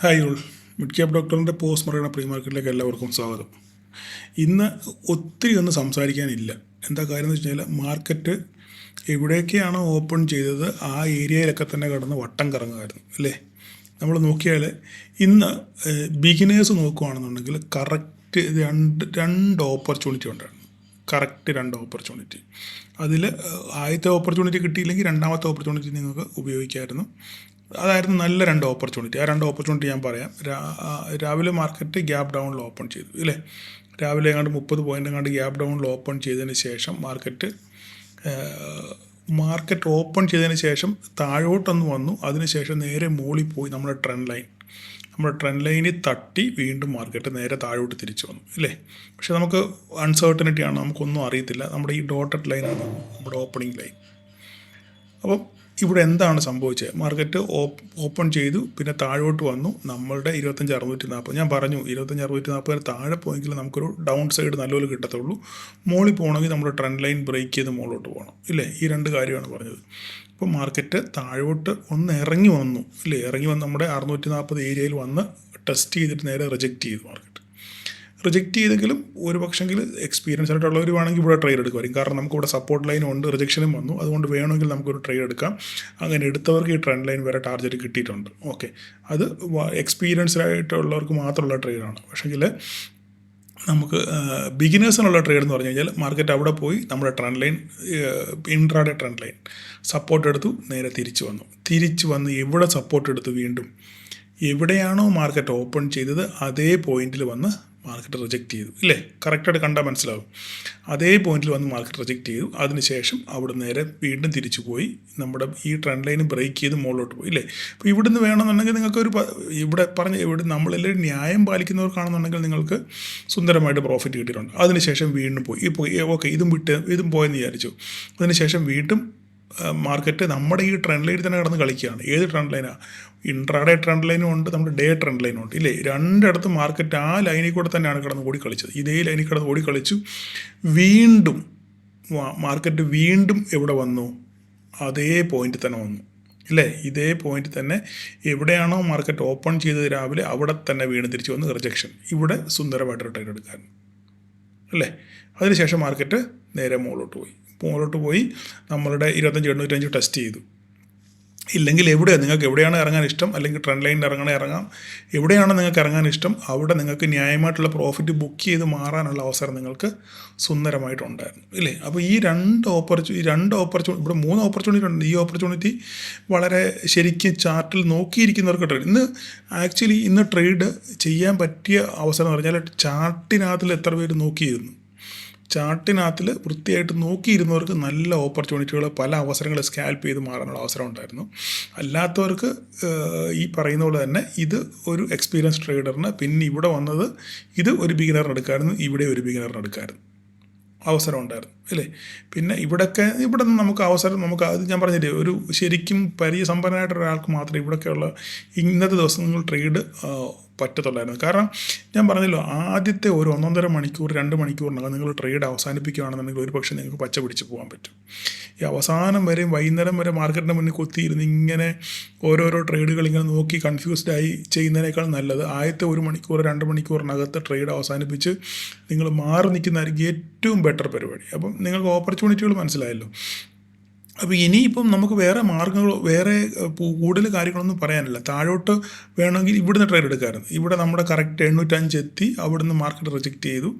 Hi all, mid cap ഡോക്ടറിൻ്റെ post Marina pre മാർക്കറ്റിലേക്ക് എല്ലാവർക്കും സ്വാഗതം. ഇന്ന് ഒത്തിരി ഒന്നും സംസാരിക്കാനില്ല. എന്താ കാര്യം എന്ന് വെച്ച് കഴിഞ്ഞാൽ മാർക്കറ്റ് എവിടെയൊക്കെയാണോ ഓപ്പൺ ചെയ്തത് ആ ഏരിയയിലൊക്കെ തന്നെ കിടന്ന് വട്ടം കറങ്ങുമായിരുന്നു അല്ലേ. നമ്മൾ നോക്കിയാൽ ഇന്ന് ബിഗിനേഴ്സ് നോക്കുകയാണെന്നുണ്ടെങ്കിൽ കറക്റ്റ് രണ്ട് ഓപ്പർച്യൂണിറ്റി ഉണ്ടായിരുന്നു. കറക്റ്റ് രണ്ട് ഓപ്പർച്യൂണിറ്റി. അതിൽ ആദ്യത്തെ ഓപ്പർച്യൂണിറ്റി കിട്ടിയില്ലെങ്കിൽ രണ്ടാമത്തെ ഓപ്പർച്യൂണിറ്റി നിങ്ങൾക്ക് ഉപയോഗിക്കാമായിരുന്നു. അതായിരുന്നു നല്ല രണ്ട് ഓപ്പർച്യൂണിറ്റി. ആ രണ്ട് ഓപ്പർച്യൂണിറ്റി ഞാൻ പറയാം. രാവിലെ മാർക്കറ്റ് ഗ്യാപ്പ് ഡൗണിൽ ഓപ്പൺ ചെയ്തു ഇല്ലേ. രാവിലെ എങ്ങാണ്ട് 30 പോയിൻ്റ് എങ്ങാണ്ട് ഗ്യാപ്പ് ഡൗണിൽ ഓപ്പൺ ചെയ്തതിന് ശേഷം മാർക്കറ്റ് ഓപ്പൺ ചെയ്തതിന് ശേഷം താഴോട്ടൊന്ന് വന്നു. അതിനുശേഷം നേരെ മുകളിൽ പോയി നമ്മുടെ ട്രെൻഡ് ലൈനിൽ തട്ടി വീണ്ടും മാർക്കറ്റ് നേരെ താഴോട്ട് തിരിച്ചു വന്നു ഇല്ലേ. പക്ഷേ നമുക്ക് അൺസർട്ടനിറ്റിയാണ്, നമുക്കൊന്നും അറിയത്തില്ല. നമ്മുടെ ഈ ഡോട്ടഡ് ലൈനാണ് നമ്മുടെ ഓപ്പണിംഗ് ലൈൻ. അപ്പം ഇവിടെ എന്താണ് സംഭവിച്ചത്? മാർക്കറ്റ് ഓപ്പൺ ചെയ്തു, പിന്നെ താഴോട്ട് വന്നു. നമ്മളുടെ 25,640 ഞാൻ പറഞ്ഞു 25,640 താഴെ പോയെങ്കിൽ നമുക്കൊരു ഡൗൺ സൈഡ് നല്ലപോലെ കിട്ടത്തുള്ളൂ. മുകളിൽ പോകണമെങ്കിൽ നമ്മുടെ ട്രെൻഡ് ലൈൻ ബ്രേക്ക് ചെയ്ത് മുകളിലോട്ട് പോകണം ഇല്ലേ. ഈ രണ്ട് കാര്യമാണ് പറഞ്ഞത്. അപ്പോൾ മാർക്കറ്റ് താഴോട്ട് ഒന്ന് ഇറങ്ങി വന്നു ഇല്ലേ. ഇറങ്ങി വന്ന് നമ്മുടെ 640 ഏരിയയിൽ വന്ന് ടെസ്റ്റ് ചെയ്തിട്ട് നേരെ റിജക്റ്റ് ചെയ്തു. മാർക്കറ്റ് റിജക്റ്റ് ചെയ്തെങ്കിലും ഒരു പക്ഷെങ്കിൽ എക്സ്പീരിയൻസ് ആയിട്ടുള്ളവർ വേണമെങ്കിൽ ഇവിടെ ട്രേഡ് എടുക്കുമായിരിക്കും. കാരണം നമുക്കിവിടെ സപ്പോർട്ട് ലൈനും ഉണ്ട്, റിജക്ഷനും വന്നു. അതുകൊണ്ട് വേണമെങ്കിൽ നമുക്കൊരു ട്രേഡ് എടുക്കാം. അങ്ങനെ എടുത്തവർക്ക് ഈ ട്രെൻഡ് ലൈൻ വരെ ടാർഗറ്റ് കിട്ടിയിട്ടുണ്ട്. ഓക്കെ, അത് എക്സ്പീരിയൻസ്ഡ് ആയിട്ടുള്ളവർക്ക് മാത്രമുള്ള ട്രേഡാണ്. പക്ഷെങ്കിൽ നമുക്ക് ബിഗിനേഴ്സിനുള്ള ട്രേഡ് എന്ന് പറഞ്ഞു കഴിഞ്ഞാൽ മാർക്കറ്റ് അവിടെ പോയി നമ്മുടെ trend line, intraday trend line support എടുത്തു, നേരെ തിരിച്ചു വന്ന് എവിടെ സപ്പോർട്ട് എടുത്തു, വീണ്ടും എവിടെയാണോ മാർക്കറ്റ് ഓപ്പൺ ചെയ്തത് അതേ പോയിന്റിൽ വന്ന് മാർക്കറ്റ് റിജക്റ്റ് ചെയ്തു ഇല്ലേ. കറക്റ്റായിട്ട് കണ്ടാൽ മനസ്സിലാവും. അതേ പോയിന്റിൽ വന്ന് മാർക്കറ്റ് റിജക്റ്റ് ചെയ്തു. അതിനുശേഷം അവിടെ നേരെ വീണ്ടും തിരിച്ചു പോയി നമ്മുടെ ഈ ട്രെൻഡ് ലൈൻ ബ്രേക്ക് ചെയ്ത് മുകളിലോട്ട് പോയി ഇല്ലേ. അപ്പോൾ ഇവിടുന്ന് വേണമെന്നുണ്ടെങ്കിൽ നിങ്ങൾക്കൊരു ഇവിടെ നമ്മളെല്ലാവരും ന്യായം പാലിക്കുന്നവർക്കാണെന്നുണ്ടെങ്കിൽ നിങ്ങൾക്ക് സുന്ദരമായിട്ട് പ്രോഫിറ്റ് കിട്ടിയിട്ടുണ്ട്. അതിനുശേഷം വീണ്ടും പോയി ഓക്കെ ഇതും പോയെന്ന് വിചാരിച്ചു. അതിനുശേഷം വീണ്ടും മാർക്കറ്റ് നമ്മുടെ ഈ ട്രെൻഡ് ലൈനിൽ തന്നെ കിടന്ന് കളിക്കുകയാണ്. ഏത് ട്രെൻഡ് ലൈനാണ്? ഇൻട്രാഡേ ട്രെൻഡ് ലൈനും ഉണ്ട്, നമ്മുടെ ഡേ ട്രെൻഡ് ലൈനും ഉണ്ട് ഇല്ലേ. രണ്ടിടത്ത് മാർക്കറ്റ് ആ ലൈനിൽ കൂടെ തന്നെയാണ് കിടന്ന് ഓടിക്കളിച്ചത്. ഇതേ ലൈനിൽ കിടന്ന് ഓടിക്കളിച്ചു. വീണ്ടും മാർക്കറ്റ് വീണ്ടും എവിടെ വന്നു? അതേ പോയിന്റിൽ തന്നെ വന്നു ഇല്ലേ. ഇതേ പോയിന്റിൽ തന്നെ എവിടെയാണോ മാർക്കറ്റ് ഓപ്പൺ ചെയ്തത് രാവിലെ അവിടെ തന്നെ വീണ്ടും തിരിച്ചു വന്ന് റിജക്ഷൻ. ഇവിടെ സുന്ദരമായിട്ടൊരു ട്രേഡ് എടുക്കാൻ അല്ലേ. അതിനുശേഷം മാർക്കറ്റ് നേരെ മുകളിലോട്ട് പോയി നമ്മളുടെ 25,805 ടെസ്റ്റ് ചെയ്തു. ഇല്ലെങ്കിൽ നിങ്ങൾക്ക് എവിടെയാണ് ഇറങ്ങാൻ ഇഷ്ടം, അല്ലെങ്കിൽ ട്രെൻഡ് ലൈനിൽ ഇറങ്ങാം, എവിടെയാണ് നിങ്ങൾക്ക് ഇറങ്ങാൻ ഇഷ്ടം അവിടെ നിങ്ങൾക്ക് ന്യായമായിട്ടുള്ള പ്രോഫിറ്റ് ബുക്ക് ചെയ്ത് മാറാനുള്ള അവസരം നിങ്ങൾക്ക് സുന്ദരമായിട്ടുണ്ടായിരുന്നു ഇല്ലേ. അപ്പോൾ ഈ രണ്ട് ഓപ്പർച്യൂണിറ്റി ഇവിടെ 3 ഓപ്പർച്യൂണിറ്റി ഉണ്ട്. ഈ ഓപ്പർച്യൂണിറ്റി വളരെ ശരിക്കും ചാർട്ടിൽ നോക്കിയിരിക്കുന്നവർക്ക് ട്രേഡ് ഇന്ന് ട്രേഡ് ചെയ്യാൻ പറ്റിയ അവസരം എന്ന് പറഞ്ഞാൽ ചാർട്ടിനകത്തിൽ എത്ര പേര് നോക്കിയിരുന്നു. ചാർട്ടിനകത്തിൽ വൃത്തിയായിട്ട് നോക്കിയിരുന്നവർക്ക് നല്ല ഓപ്പർച്യൂണിറ്റികൾ, പല അവസരങ്ങൾ സ്കാൽപ്പ് ചെയ്ത് മാറാനുള്ള അവസരം ഉണ്ടായിരുന്നു. അല്ലാത്തവർക്ക് ഈ പറയുന്ന പോലെ തന്നെ ഇത് ഒരു എക്സ്പീരിയൻസ് ട്രേഡറിന്, പിന്നെ ഇവിടെ വന്നത് ഇത് ഒരു ബിഗിനറിന് എടുക്കാമായിരുന്നു, ഇവിടെ ഒരു ബിഗിനറിന് എടുക്കാമായിരുന്നു അവസരം ഉണ്ടായിരുന്നു അല്ലേ. പിന്നെ ഇവിടെ നിന്ന് നമുക്ക് അത് ഞാൻ പറഞ്ഞില്ലേ, ഒരു ശരിക്കും പരിചയസമ്പന്നനായിട്ടുള്ള ഒരാൾക്ക് മാത്രമേ ഇവിടെയൊക്കെയുള്ള ഇന്നത്തെ ദിവസം നിങ്ങൾ ട്രേഡ് പറ്റത്തുള്ളായിരുന്നു. കാരണം ഞാൻ പറഞ്ഞല്ലോ, ആദ്യത്തെ ഒരു 1.5 മണിക്കൂർ 2 മണിക്കൂറിനകം നിങ്ങൾ ട്രേഡ് അവസാനിപ്പിക്കുകയാണെന്നുണ്ടെങ്കിൽ ഒരു പക്ഷേ നിങ്ങൾക്ക് പച്ച പിടിച്ച് പോകാൻ പറ്റും. ഈ അവസാനം വരെയും വൈകുന്നേരം വരെ മാർക്കറ്റിൻ്റെ മുന്നിൽ കൊത്തിയിരുന്ന് ഇങ്ങനെ ഓരോരോ ട്രേഡുകൾ ഇങ്ങനെ നോക്കി കൺഫ്യൂസ്ഡായി ചെയ്യുന്നതിനേക്കാൾ നല്ലത് ആദ്യത്തെ 1 മണിക്കൂർ 2 മണിക്കൂറിനകത്ത് ട്രേഡ് അവസാനിപ്പിച്ച് നിങ്ങൾ മാറി നിൽക്കുന്നതായിരിക്കും ഏറ്റവും ബെറ്റർ പരിപാടി. അപ്പം നിങ്ങൾക്ക് ഓപ്പർച്യൂണിറ്റികൾ മനസ്സിലായല്ലോ. അപ്പോൾ ഇനിയിപ്പം നമുക്ക് വേറെ മാർഗ്ഗങ്ങളോ കൂടുതൽ കാര്യങ്ങളൊന്നും പറയാനില്ല. താഴോട്ട് വേണമെങ്കിൽ ഇവിടുന്ന് ട്രേഡ് എടുക്കാമായിരുന്നു. ഇവിടെ നമ്മുടെ കറക്റ്റ് 805 എത്തി, അവിടുന്ന് മാർക്കറ്റ് റിജക്റ്റ് ചെയ്തു.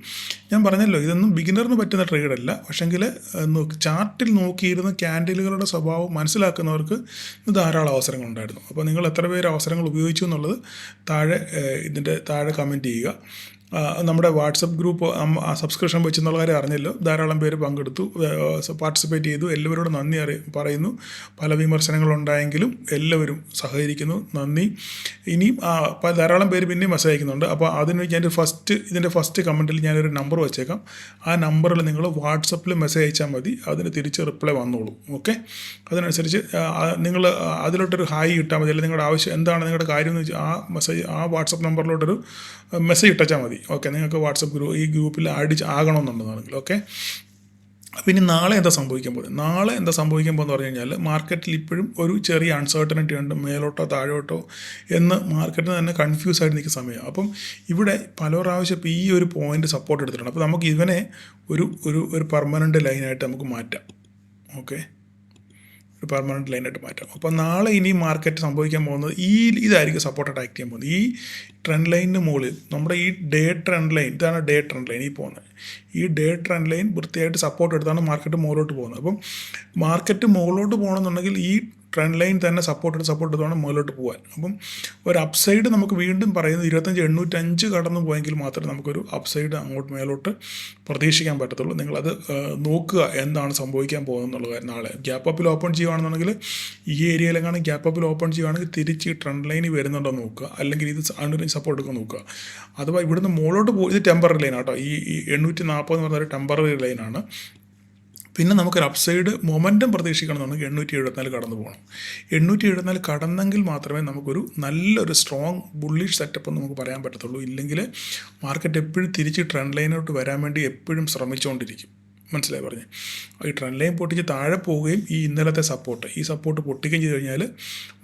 ഞാൻ പറഞ്ഞല്ലോ, ഇതൊന്നും ബിഗിനറിന് പറ്റുന്ന ട്രേഡല്ല. പക്ഷെങ്കിൽ ചാർട്ടിൽ നോക്കിയിരുന്ന ക്യാൻഡിലുകളുടെ സ്വഭാവം മനസ്സിലാക്കുന്നവർക്ക് ധാരാളം അവസരങ്ങളുണ്ടായിരുന്നു. അപ്പോൾ നിങ്ങൾ എത്ര പേര് അവസരങ്ങൾ ഉപയോഗിച്ചു എന്നുള്ളത് ഇതിൻ്റെ താഴെ കമൻറ്റ് ചെയ്യുക. നമ്മുടെ വാട്സപ്പ് ഗ്രൂപ്പ് സബ്സ്ക്രിപ്ഷൻ വെച്ചെന്നുള്ള കാര്യം അറിഞ്ഞല്ലോ. ധാരാളം പേര് പങ്കെടുത്തു, പാർട്ടിസിപ്പേറ്റ് ചെയ്തു. എല്ലാവരോടും നന്ദി പറയുന്നു. പല വിമർശനങ്ങളുണ്ടായെങ്കിലും എല്ലാവരും സഹകരിക്കുന്നു, നന്ദി. ഇനിയും ധാരാളം പേര് പിന്നെയും മെസ്സേജ് അയക്കുന്നുണ്ട്. അപ്പോൾ അതിന് ഇതിൻ്റെ ഫസ്റ്റ് കമൻറ്റിൽ ഞാനൊരു നമ്പർ വെച്ചേക്കാം. ആ നമ്പറിൽ നിങ്ങൾ വാട്സപ്പിൽ മെസ്സേജ് അയച്ചാൽ മതി, അതിന് തിരിച്ച് റിപ്ലൈ വന്നോളൂ. ഓക്കെ, അതിനനുസരിച്ച് നിങ്ങൾ അതിലോട്ടൊരു ഹായ് ഇട്ടാൽ മതി. അല്ലെങ്കിൽ നിങ്ങളുടെ ആവശ്യം എന്താണ്, നിങ്ങളുടെ കാര്യം എന്ന് വെച്ചാൽ ആ വാട്സപ്പ് നമ്പറിലോട്ടൊരു മെസ്സേജ് ഇട്ടാൽ മതി. ഓക്കെ, നിങ്ങൾക്ക് വാട്സപ്പ് ഈ ഗ്രൂപ്പിൽ ആകണമെന്നുണ്ടെന്നാണെങ്കിൽ. ഓക്കെ, അപ്പോൾ ഇനി നാളെ എന്താ സംഭവിക്കാൻ പോകുന്നത്? നാളെ എന്താ സംഭവിക്കാൻ പോകുന്നത് പറഞ്ഞു കഴിഞ്ഞാൽ മാർക്കറ്റിൽ ഇപ്പോഴും ഒരു ചെറിയ അൺസർട്ടനിറ്റി ഉണ്ട്, മേലോട്ടോ താഴോട്ടോ എന്ന് മാർക്കറ്റിന് തന്നെ കൺഫ്യൂസ് ആയിട്ട് നിൽക്കുന്ന സമയം. അപ്പം ഇവിടെ പല പ്രാവശ്യം ഇപ്പോൾ ഈ ഒരു പോയിന്റ് സപ്പോർട്ട് എടുത്തിട്ടുണ്ട്. അപ്പോൾ നമുക്ക് ഇവനെ ഒരു പെർമനൻറ്റ് ലൈനായിട്ട് നമുക്ക് മാറ്റാം. ഓക്കെ, ഒരു പെർമനൻറ്റ് ലൈനായിട്ട് മാറ്റാം. അപ്പോൾ നാളെ ഇനി മാർക്കറ്റ് സംഭവിക്കാൻ പോകുന്നത് ഇതായിരിക്കും സപ്പോർട്ടായിട്ട് ആക്ട് ചെയ്യാൻ പോകുന്നത്. ഈ ട്രെൻഡ് ലൈനിന് മുകളിൽ നമ്മുടെ ഈ ഡേ ട്രെൻഡ് ലൈൻ, ഇതാണ് ഡേ ട്രെൻഡ് ലൈൻ ഈ പോകുന്നത്. ഈ ഡേ ട്രെൻഡ് ലൈൻ വൃത്തിയായിട്ട് സപ്പോർട്ട് എടുത്താണ് മാർക്കറ്റ് മുകളിലോട്ട് പോകുന്നത്. അപ്പം മാർക്കറ്റ് മുകളിലോട്ട് പോകണമെന്നുണ്ടെങ്കിൽ ഈ ട്രെൻഡ് ലൈൻ തന്നെ സപ്പോർട്ട് എടുത്തോണം മുകളിലോട്ട് പോകാൻ. അപ്പം ഒരു അപ്സൈഡ് നമുക്ക് വീണ്ടും പറയുന്നത് 25,805 കടന്നു പോയെങ്കിൽ മാത്രമേ നമുക്കൊരു അപ്സൈഡ് അങ്ങോട്ട് മേലോട്ട് പ്രതീക്ഷിക്കാൻ പറ്റത്തുള്ളൂ. നിങ്ങളത് നോക്കുക എന്താണ് സംഭവിക്കാൻ പോകുന്നത് നാളെ. ഗ്യാപ്പ് അപ്പിൽ ഓപ്പൺ ചെയ്യുകയാണെന്നുണ്ടെങ്കിൽ ഈ ഏരിയയിലെങ്ങാണ് ഗ്യാപ്പ് അപ്പിൽ ഓപ്പൺ ചെയ്യുകയാണെങ്കിൽ തിരിച്ച് ട്രെൻഡ് ലൈനിൽ വരുന്നുണ്ടോ നോക്കുക, അല്ലെങ്കിൽ ഇത് സപ്പോർട്ട് എടുക്കാൻ നോക്കുക. അഥവാ ഇവിടുന്ന് മുകളിലോട്ട് പോയി, ഇത് ടെമ്പററി ലൈനാട്ടോ, ഈ 840 എന്ന് പറഞ്ഞ ഒരു ടെമ്പററി ലൈനാണ്. പിന്നെ നമുക്കൊരു അപ്സൈഡ് മൊമെൻറ്റം പ്രതീക്ഷിക്കണമെന്നുണ്ടെങ്കിൽ 874 കടന്നു പോകണം. 874 കടന്നെങ്കിൽ മാത്രമേ നമുക്കൊരു നല്ലൊരു സ്ട്രോങ് ബുള്ളിഷ് സെറ്റപ്പ് എന്ന് നമുക്ക് പറയാൻ പറ്റത്തുള്ളൂ. ഇല്ലെങ്കിൽ മാർക്കറ്റ് എപ്പോഴും തിരിച്ച് ട്രെൻഡ് ലൈനോട്ട് വരാൻ വേണ്ടി എപ്പോഴും ശ്രമിച്ചുകൊണ്ടിരിക്കും. മനസ്സിലായി പറഞ്ഞ്. ഈ ട്രെൻഡ് ലൈൻ പൊട്ടിച്ച് താഴെ പോവുകയും ഈ ഇന്നലത്തെ ഈ സപ്പോർട്ട് പൊട്ടിക്കുകയും ചെയ്ത് കഴിഞ്ഞാൽ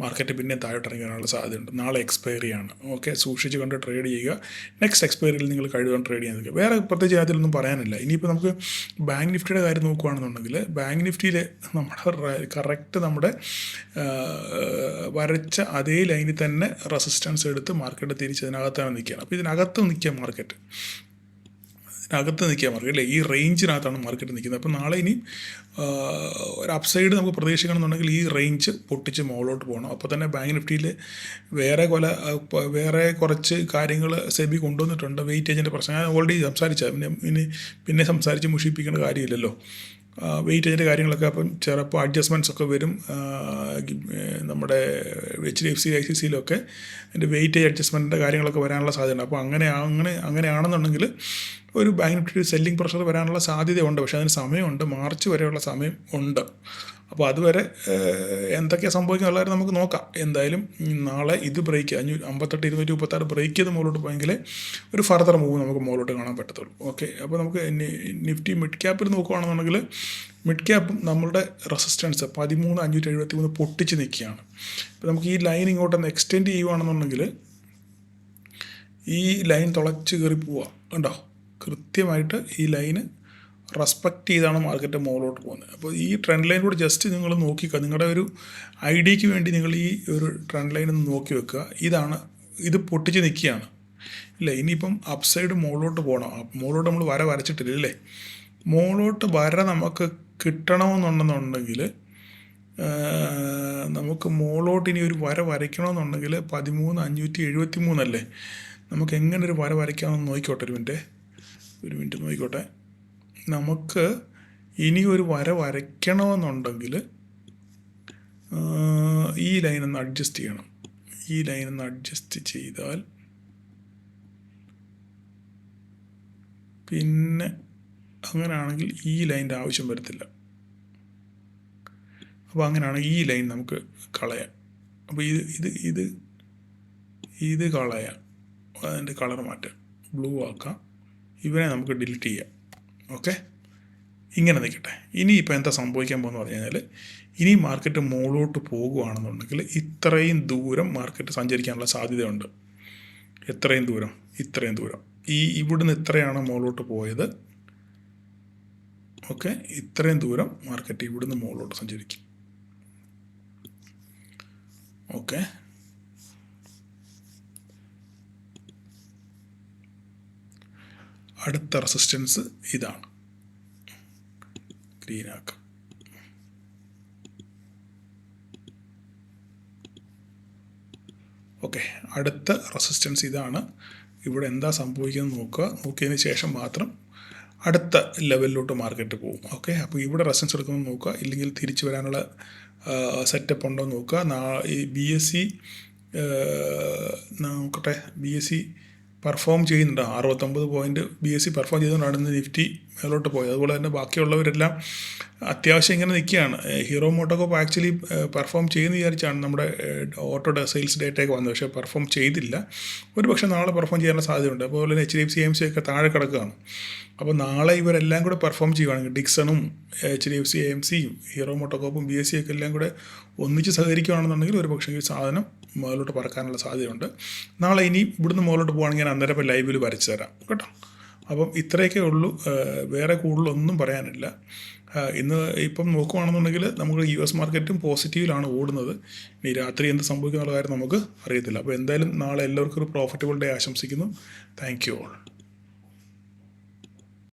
മാർക്കറ്റ് പിന്നെ താഴോട്ട് ഇറങ്ങി വരാനുള്ള സാധ്യതയുണ്ട്. നാളെ എക്സ്പയറിയാണ്. ഓക്കെ, സൂക്ഷിച്ച് കണ്ട് ട്രേഡ് ചെയ്യുക. നെക്സ്റ്റ് എക്സ്പയറിയിൽ നിങ്ങൾ കഴിവുകൊണ്ട് ട്രേഡ് ചെയ്യാൻ നിൽക്കുക. വേറെ പ്രത്യേകിച്ച് അതിലൊന്നും പറയാനില്ല. ഇനിയിപ്പോൾ നമുക്ക് ബാങ്ക് നിഫ്റ്റിയുടെ കാര്യം നോക്കുകയാണെന്നുണ്ടെങ്കിൽ ബാങ്ക് നിഫ്റ്റിയിൽ നമ്മുടെ വരച്ച അതേ ലൈനിൽ തന്നെ റെസിസ്റ്റൻസ് എടുത്ത് മാർക്കറ്റ് തിരിച്ച് അതിനകത്താണ് നിൽക്കുകയാണ്. അപ്പോൾ ഇതിനകത്ത് നിൽക്കുക മാർക്കറ്റ് അല്ലേ, ഈ റേഞ്ചിനകത്താണ് മാർക്കറ്റ് നിൽക്കുന്നത്. അപ്പോൾ നാളെ ഇനി ഒരു അപ്സൈഡ് നമുക്ക് പ്രതീക്ഷിക്കണമെന്നുണ്ടെങ്കിൽ ഈ റേഞ്ച് പൊട്ടിച്ച് മുകളിലോട്ട് പോകണം. അപ്പോൾ തന്നെ ബാങ്ക് നിഫ്റ്റിയിൽ വേറെ കുറച്ച് കാര്യങ്ങൾ സെബി കൊണ്ടുവന്നിട്ടുണ്ട്. വെയിറ്റേജിൻ്റെ പ്രശ്നം ഞാൻ ഓൾറെഡി പിന്നെ സംസാരിച്ച് മുഷിപ്പിക്കേണ്ട കാര്യമില്ലല്ലോ. വെയിറ്റേജിൻ്റെ കാര്യങ്ങളൊക്കെ അപ്പം ചിലപ്പോൾ അഡ്ജസ്റ്റ്മെൻറ്റ്സ് ഒക്കെ വരും. നമ്മുടെ HDFC ICICIയിലൊക്കെ അതിൻ്റെ വെയിറ്റേജ് അഡ്ജസ്റ്റ്മെൻറ്റിൻ്റെ കാര്യങ്ങളൊക്കെ വരാനുള്ള സാധ്യതയുണ്ട്. അപ്പോൾ അങ്ങനെയാണെന്നുണ്ടെങ്കിൽ ഒരു ബാങ്ക് നിഫ്റ്റി സെല്ലിംഗ് പ്രഷർ വരാനുള്ള സാധ്യതയുണ്ട്. പക്ഷേ അതിന് സമയമുണ്ട്, മാർച്ച് വരെയുള്ള സമയം ഉണ്ട്. അപ്പോൾ അതുവരെ എന്തൊക്കെയാണ് സംഭവിക്കുന്നുള്ളത് നമുക്ക് നോക്കാം. എന്തായാലും നാളെ ഇത് ബ്രേക്ക് 58,236 ബ്രേക്ക് ചെയ്ത് മുകളിലോട്ട് പോയെങ്കിൽ ഒരു ഫർദർ മൂവ് നമുക്ക് മുകളിലോട്ട് കാണാൻ പറ്റത്തുള്ളൂ. ഓക്കെ, അപ്പോൾ നമുക്ക് നിഫ്റ്റി മിഡ് ക്യാപ്പിൽ നോക്കുകയാണെന്നുണ്ടെങ്കിൽ മിഡ് ക്യാപ്പും നമ്മളുടെ റെസിസ്റ്റൻസ് 13,573 പൊട്ടിച്ച് നിൽക്കുകയാണ്. അപ്പോൾ നമുക്ക് ഈ ലൈൻ ഇങ്ങോട്ടൊന്ന് എക്സ്റ്റെൻഡ് ചെയ്യുകയാണെന്നുണ്ടെങ്കിൽ ഈ ലൈൻ തുളച്ച് കയറി പോവുക. കണ്ടോ, കൃത്യമായിട്ട് ഈ ലൈന് റെസ്പെക്റ്റ് ചെയ്താണ് മാർക്കറ്റ് മുകളിലോട്ട് പോകുന്നത്. അപ്പോൾ ഈ ട്രെൻഡ് ലൈൻ കൂടെ ജസ്റ്റ് നിങ്ങൾ നോക്കിക്കുക. നിങ്ങളുടെ ഒരു ഐഡിയയ്ക്ക് വേണ്ടി നിങ്ങൾ ഈ ഒരു ട്രെൻഡ് ലൈൻ ഒന്ന് നോക്കി വെക്കുക. ഇത് പൊട്ടിച്ച് നിൽക്കുകയാണ് ഇല്ലേ. ഇനിയിപ്പം അപ്സൈഡ് മുകളിലോട്ട് പോകണം. മുകളിലോട്ട് നമ്മൾ വരച്ചിട്ടില്ല അല്ലേ. മുകളിലോട്ട് നമുക്ക് കിട്ടണമെന്നുണ്ടെന്നുണ്ടെങ്കിൽ നമുക്ക് മുകളിലോട്ട് ഇനി ഒരു വരയ്ക്കണമെന്നുണ്ടെങ്കിൽ 13,573 അല്ലേ. നമുക്ക് എങ്ങനെ ഒരു വരയ്ക്കാമെന്ന് നോക്കിക്കോട്ടെ. ഒരു മിനിറ്റ് നോക്കിക്കോട്ടെ. നമുക്ക് ഇനി ഒരു വരയ്ക്കണമെന്നുണ്ടെങ്കിൽ ഈ ലൈനൊന്ന് അഡ്ജസ്റ്റ് ചെയ്യണം. ഈ ലൈനൊന്ന് അഡ്ജസ്റ്റ് ചെയ്താൽ പിന്നെ അങ്ങനെയാണെങ്കിൽ ഈ ലൈൻ്റെ ആവശ്യം വരത്തില്ല. അപ്പോൾ അങ്ങനെയാണെങ്കിൽ ഈ ലൈൻ നമുക്ക് കളയാം. അപ്പോൾ ഇത് കളയാം. അതിൻ്റെ കളർ മാറ്റാം, ബ്ലൂ ആക്കാം. ഇവനെ നമുക്ക് ഡിലീറ്റ് ചെയ്യാം. ഓക്കെ, ഇങ്ങനെ നിൽക്കട്ടെ. ഇനിയിപ്പോൾ എന്താ സംഭവിക്കാൻ പോകുന്നത് പറഞ്ഞു കഴിഞ്ഞാൽ ഇനി മാർക്കറ്റ് മുകളിലോട്ട് പോകുകയാണെന്നുണ്ടെങ്കിൽ ഇത്രയും ദൂരം മാർക്കറ്റ് സഞ്ചരിക്കാനുള്ള സാധ്യതയുണ്ട്. ഇത്രയും ദൂരം ഇവിടുന്ന് ഇത്രയാണ് മുകളിലോട്ട് പോയത്. ഓക്കെ, ഇത്രയും ദൂരം മാർക്കറ്റ് ഇവിടുന്ന് മുകളിലോട്ട് സഞ്ചരിക്കും. ഓക്കെ, അടുത്ത റെസിസ്റ്റൻസ് ഇതാണ്. ഗ്രീനാക്കാം. ഓക്കെ, അടുത്ത റെസിസ്റ്റൻസ് ഇതാണ്. ഇവിടെ എന്താ സംഭവിക്കുന്നത് നോക്കിയതിന് ശേഷം മാത്രം അടുത്ത ലെവലിലോട്ട് മാർക്കറ്റ് പോകും. ഓക്കെ, അപ്പോൾ ഇവിടെ റെസിസ്റ്റൻസ് എടുക്കുന്നത് നോക്കുക. ഇല്ലെങ്കിൽ തിരിച്ചു വരാനുള്ള സെറ്റപ്പ് ഉണ്ടോ നോക്കുക. ഈ BSE നോക്കട്ടെ. BSE പെർഫോം ചെയ്യുന്നുണ്ട്. 69 പോയിൻറ്റ് BSE പെർഫോം ചെയ്തുകൊണ്ടാണ് ഇന്ന് നിഫ്റ്റി മേലോട്ട് പോയത്. അതുപോലെ തന്നെ ബാക്കിയുള്ളവരെല്ലാം അത്യാവശ്യം ഇങ്ങനെ നിൽക്കുകയാണ്. ഹീറോ മോട്ടോകോപ്പ് ആക്ച്വലി പെർഫോം ചെയ്യുമെന്ന് വിചാരിച്ചാണ് നമ്മുടെ ഓട്ടോ സെയിൽസ് ഡേറ്റയൊക്കെ വന്നത്. പക്ഷേ പെർഫോം ചെയ്തില്ല. ഒരു പക്ഷേ നാളെ പെർഫോം ചെയ്യാനുള്ള സാധ്യതയുണ്ട്. അതുപോലെ തന്നെ HDFC AMC ഒക്കെ താഴെ കിടക്കുകയാണ്. അപ്പോൾ നാളെ ഇവരെല്ലാം കൂടെ പെർഫോം ചെയ്യുകയാണെങ്കിൽ ഡിക്സണും HDFC AMCയും ഹീറോ മോട്ടോകോപ്പും BSE ഒക്കെ എല്ലാം കൂടെ ഒന്നിച്ച് സഹകരിക്കുകയാണെന്നുണ്ടെങ്കിൽ ഒരു പക്ഷേ ഈ സാധനം മുകളിലോട്ട് പറക്കാനുള്ള സാധ്യതയുണ്ട്. നാളെ ഇനി ഇവിടുന്ന് മുകളിലോട്ട് പോകുകയാണെങ്കിൽ ഞാൻ അന്നേരം ഇപ്പോൾ ലൈവിൽ വരച്ച് തരാം കേട്ടോ. അപ്പം ഇത്രയൊക്കെ ഉള്ളൂ, വേറെ കൂടുതലൊന്നും പറയാനില്ല. ഇന്ന് ഇപ്പം നോക്കുകയാണെന്നുണ്ടെങ്കിൽ നമുക്ക് US മാർക്കറ്റും പോസിറ്റീവിലാണ് ഓടുന്നത്. ഇനി രാത്രി എന്ത് സംഭവിക്കുന്നുള്ള കാര്യം നമുക്ക് അറിയത്തില്ല. അപ്പോൾ എന്തായാലും നാളെ എല്ലാവർക്കും ഒരു പ്രോഫിറ്റബിൾ ഡേ ആശംസിക്കുന്നു. Thank you all.